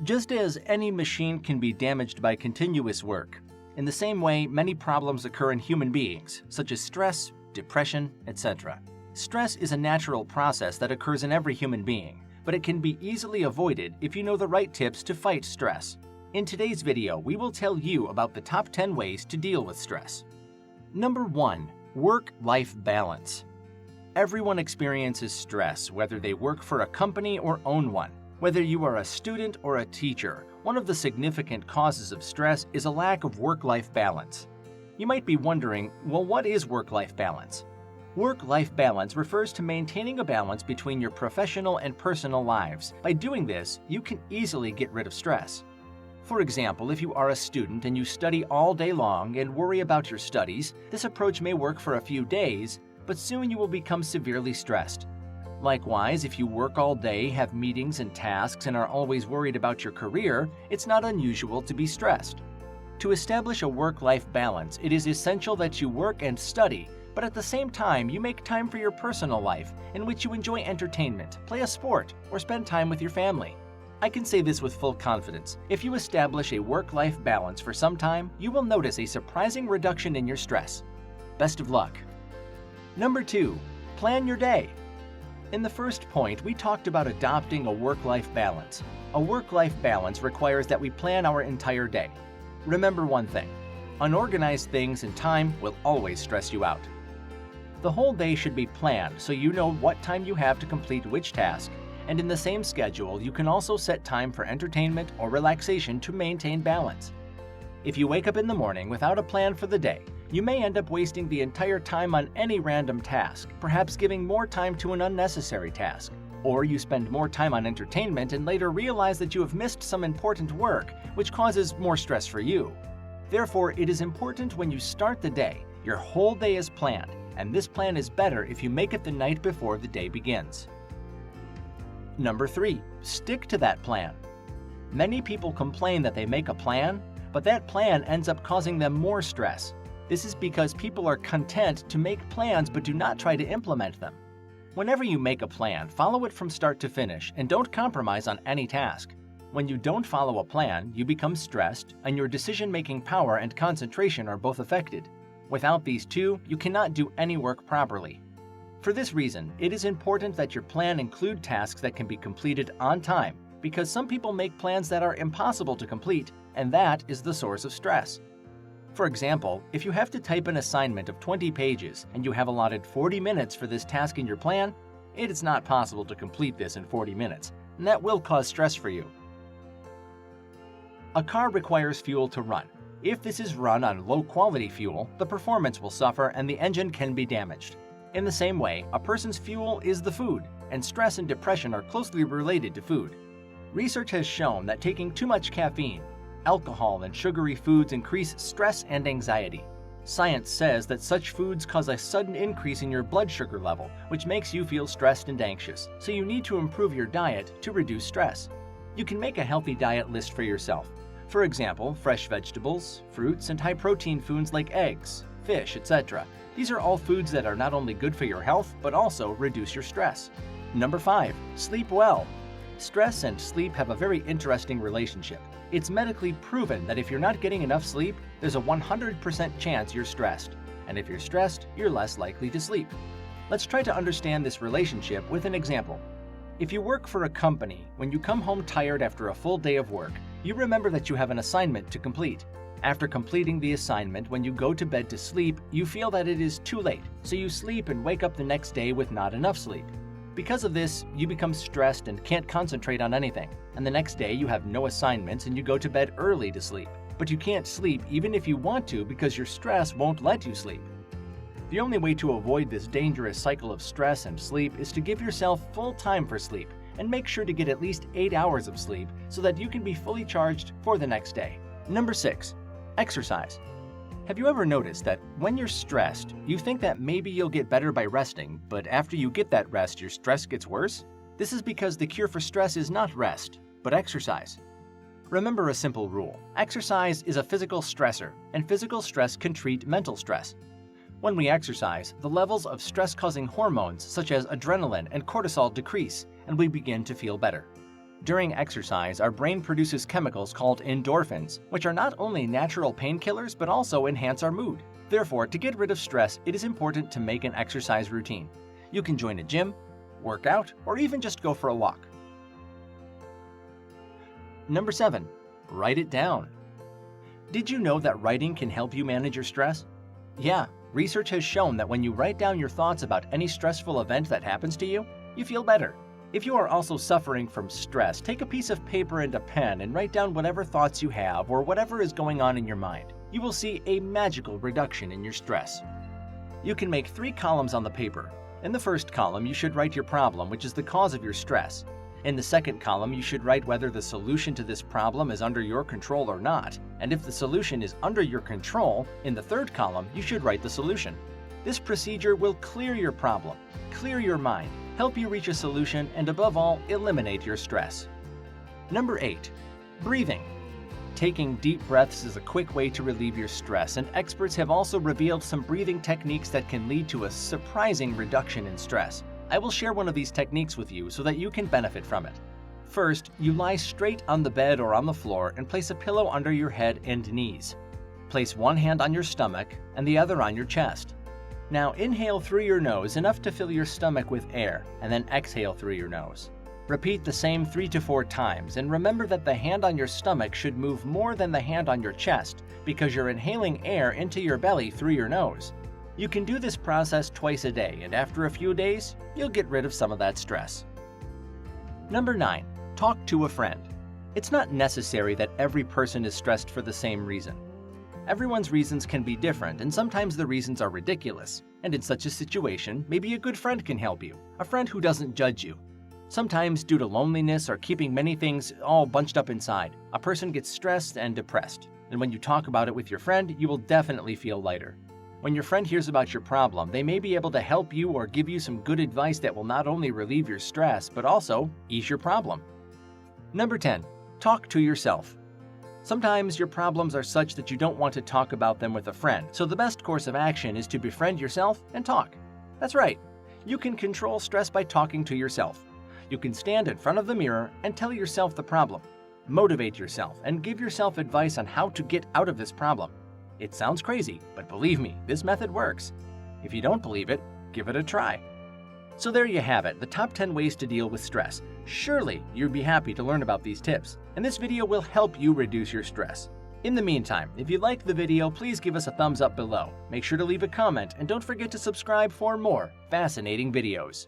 Just as any machine can be damaged by continuous work, in the same way many problems occur in human beings, such as stress, depression, etc. Stress is a natural process that occurs in every human being, but it can be easily avoided if you know the right tips to fight stress. In today's video, we will tell you about the top 10 ways to deal with stress. Number 1. Work-life balance. Everyone experiences stress, whether they work for a company or own one. Whether you are a student or a teacher, one of the significant causes of stress is a lack of work-life balance. You might be wondering, well, what is work-life balance? Work-life balance refers to maintaining a balance between your professional and personal lives. By doing this, you can easily get rid of stress. For example, if you are a student and you study all day long and worry about your studies, this approach may work for a few days, but soon you will become severely stressed. Likewise, if you work all day, have meetings and tasks, and are always worried about your career, it's not unusual to be stressed. To establish a work-life balance, it is essential that you work and study, but at the same time, you make time for your personal life, in which you enjoy entertainment, play a sport, or spend time with your family. I can say this with full confidence. If you establish a work-life balance for some time, you will notice a surprising reduction in your stress. Best of luck. Number 2. Plan your day. In the first point, we talked about adopting a work-life balance. A work-life balance requires that we plan our entire day. Remember one thing: unorganized things and time will always stress you out. The whole day should be planned so you know what time you have to complete which task, and in the same schedule, you can also set time for entertainment or relaxation to maintain balance. If you wake up in the morning without a plan for the day, you may end up wasting the entire time on any random task, perhaps giving more time to an unnecessary task. Or you spend more time on entertainment and later realize that you have missed some important work, which causes more stress for you. Therefore, it is important when you start the day, your whole day is planned, and this plan is better if you make it the night before the day begins. Number 3. Stick to that plan. Many people complain that they make a plan, but that plan ends up causing them more stress. This is because people are content to make plans but do not try to implement them. Whenever you make a plan, follow it from start to finish and don't compromise on any task. When you don't follow a plan, you become stressed, and your decision-making power and concentration are both affected. Without these two, you cannot do any work properly. For this reason, it is important that your plan include tasks that can be completed on time, because some people make plans that are impossible to complete, and that is the source of stress. For example, if you have to type an assignment of 20 pages and you have allotted 40 minutes for this task in your plan, it is not possible to complete this in 40 minutes, and that will cause stress for you. A car requires fuel to run. If this is run on low-quality fuel, the performance will suffer and the engine can be damaged. In the same way, a person's fuel is the food, and stress and depression are closely related to food. Research has shown that taking too much caffeine, alcohol, and sugary foods increase stress and anxiety. Science says that such foods cause a sudden increase in your blood sugar level, which makes you feel stressed and anxious, so you need to improve your diet to reduce stress. You can make a healthy diet list for yourself. For example, fresh vegetables, fruits, and high-protein foods like eggs, fish, etc. These are all foods that are not only good for your health, but also reduce your stress. Number 5. Sleep well. Stress and sleep have a very interesting relationship. It's medically proven that if you're not getting enough sleep, there's a 100% chance you're stressed. And if you're stressed, you're less likely to sleep. Let's try to understand this relationship with an example. If you work for a company, when you come home tired after a full day of work, you remember that you have an assignment to complete. After completing the assignment, when you go to bed to sleep, you feel that it is too late, so you sleep and wake up the next day with not enough sleep. Because of this, you become stressed and can't concentrate on anything, and the next day you have no assignments and you go to bed early to sleep. But you can't sleep even if you want to because your stress won't let you sleep. The only way to avoid this dangerous cycle of stress and sleep is to give yourself full time for sleep and make sure to get at least 8 hours of sleep so that you can be fully charged for the next day. Number 6. Exercise. Have you ever noticed that when you're stressed, you think that maybe you'll get better by resting, but after you get that rest, your stress gets worse? This is because the cure for stress is not rest, but exercise. Remember a simple rule. Exercise is a physical stressor, and physical stress can treat mental stress. When we exercise, the levels of stress-causing hormones such as adrenaline and cortisol decrease, and we begin to feel better. During exercise, our brain produces chemicals called endorphins, which are not only natural painkillers but also enhance our mood. Therefore, to get rid of stress, it is important to make an exercise routine. You can join a gym, work out, or even just go for a walk. Number 7. Write it down. Did you know that writing can help you manage your stress? Yeah, research has shown that when you write down your thoughts about any stressful event that happens to you, you feel better. If you are also suffering from stress, take a piece of paper and a pen and write down whatever thoughts you have or whatever is going on in your mind. You will see a magical reduction in your stress. You can make 3 columns on the paper. In the first column, you should write your problem, which is the cause of your stress. In the second column, you should write whether the solution to this problem is under your control or not. And if the solution is under your control, in the third column, you should write the solution. This procedure will clear your problem, clear your mind, help you reach a solution, and above all, eliminate your stress. Number 8. Breathing. Taking deep breaths is a quick way to relieve your stress, and experts have also revealed some breathing techniques that can lead to a surprising reduction in stress. I will share one of these techniques with you so that you can benefit from it. First, you lie straight on the bed or on the floor and place a pillow under your head and knees. Place one hand on your stomach and the other on your chest. Now inhale through your nose enough to fill your stomach with air, and then exhale through your nose. Repeat the same 3 to 4 times, and remember that the hand on your stomach should move more than the hand on your chest because you're inhaling air into your belly through your nose. You can do this process twice a day, and after a few days, you'll get rid of some of that stress. Number 9. Talk to a friend. It's not necessary that every person is stressed for the same reason. Everyone's reasons can be different, and sometimes the reasons are ridiculous. And in such a situation, maybe a good friend can help you, a friend who doesn't judge you. Sometimes, due to loneliness or keeping many things all bunched up inside, a person gets stressed and depressed. And when you talk about it with your friend, you will definitely feel lighter. When your friend hears about your problem, they may be able to help you or give you some good advice that will not only relieve your stress, but also ease your problem. Number 10. Talk to yourself. Sometimes your problems are such that you don't want to talk about them with a friend, so the best course of action is to befriend yourself and talk. That's right. You can control stress by talking to yourself. You can stand in front of the mirror and tell yourself the problem. Motivate yourself and give yourself advice on how to get out of this problem. It sounds crazy, but believe me, this method works. If you don't believe it, give it a try. So there you have it, the top 10 ways to deal with stress. Surely you'd be happy to learn about these tips, and this video will help you reduce your stress. In the meantime, if you liked the video, please give us a thumbs up below. Make sure to leave a comment, and don't forget to subscribe for more fascinating videos.